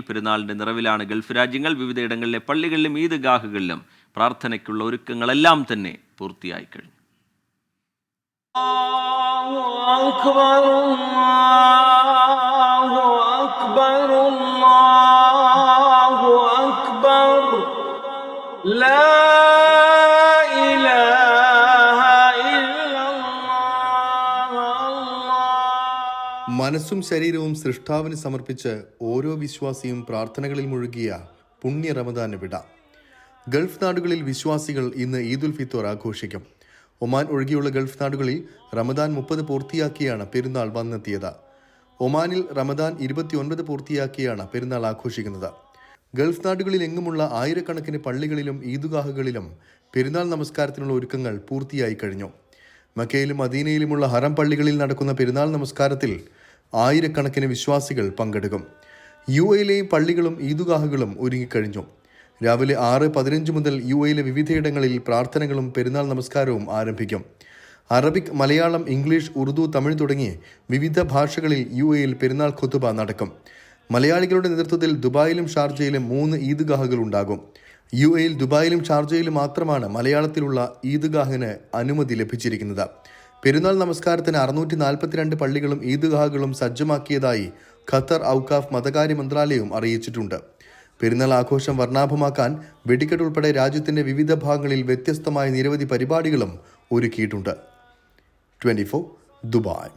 പെരുന്നാളിന്റെ നിറവിലാണ് ഗൾഫ് രാജ്യങ്ങൾ. വിവിധയിടങ്ങളിലെ പള്ളികളിലും ഈദ്ഗാഹുകളിലും പ്രാർത്ഥനയ്ക്കുള്ള ഒരുക്കങ്ങളെല്ലാം തന്നെ പൂർത്തിയായി കഴിഞ്ഞു. മനസ്സും ശരീരവും സൃഷ്ടാവിന് സമർപ്പിച്ച് ഓരോ വിശ്വാസിയും പ്രാർത്ഥനകളിൽ മുഴുകിയ പുണ്യ റമദാന് വിട. ഗൾഫ് നാടുകളിൽ വിശ്വാസികൾ ഇന്ന് ഈദുൽ ഫിത്തർ ആഘോഷിക്കും. ഒമാൻ ഒഴികെയുള്ള ഗൾഫ് നാടുകളിൽ റമദാൻ 30 പൂർത്തിയാക്കിയാണ് പെരുന്നാൾ വന്നെത്തിയത്. ഒമാനിൽ റമദാൻ 29 പൂർത്തിയാക്കിയാണ് പെരുന്നാൾ ആഘോഷിക്കുന്നത്. ഗൾഫ് നാടുകളിൽ എങ്ങുമുള്ള ആയിരക്കണക്കിന് പള്ളികളിലും ഈദ്ഗാഹുകളിലും പെരുന്നാൾ നമസ്കാരത്തിനുള്ള ഒരുക്കങ്ങൾ പൂർത്തിയായി കഴിഞ്ഞു. മക്കയിലും മദീനയിലുമുള്ള ഹറം പള്ളികളിൽ നടക്കുന്ന പെരുന്നാൾ നമസ്കാരത്തിൽ ആയിരക്കണക്കിന് വിശ്വാസികൾ പങ്കെടുക്കും. UAE-ലെയും പള്ളികളും ഈദ്ഗാഹുകളും ഒരുങ്ങിക്കഴിഞ്ഞു. രാവിലെ 6:15 മുതൽ UAE-ലെ വിവിധയിടങ്ങളിൽ പ്രാർത്ഥനകളും പെരുന്നാൾ നമസ്കാരവും ആരംഭിക്കും. അറബിക്, മലയാളം, ഇംഗ്ലീഷ്, ഉറുദു, തമിഴ് തുടങ്ങി വിവിധ ഭാഷകളിൽ UAE-ൽ പെരുന്നാൾ ഖുതുബ നടക്കും. മലയാളികളുടെ നേതൃത്വത്തിൽ ദുബായിലും ഷാർജയിലും 3 ഈദ്ഗാഹുകൾ ഉണ്ടാകും. UAE-ൽ ദുബായിലും ഷാർജയിലും മാത്രമാണ് മലയാളത്തിലുള്ള ഈദ്ഗാഹിന് അനുമതി ലഭിച്ചിരിക്കുന്നത്. പെരുന്നാൾ നമസ്കാരത്തിന് 642 പള്ളികളും ഈദ്ഗാഹുകളും സജ്ജമാക്കിയതായി ഖത്തർ ഔഖാഫ് മതകാര്യ മന്ത്രാലയവും അറിയിച്ചിട്ടുണ്ട്. പെരുന്നാൾ ആഘോഷം വർണ്ണാഭമാക്കാൻ വെടിക്കെട്ട് ഉൾപ്പെടെ രാജ്യത്തിന്റെ വിവിധ ഭാഗങ്ങളിൽ വ്യത്യസ്തമായ നിരവധി പരിപാടികളും ഒരുക്കിയിട്ടുണ്ട്. 24 ദുബായ്.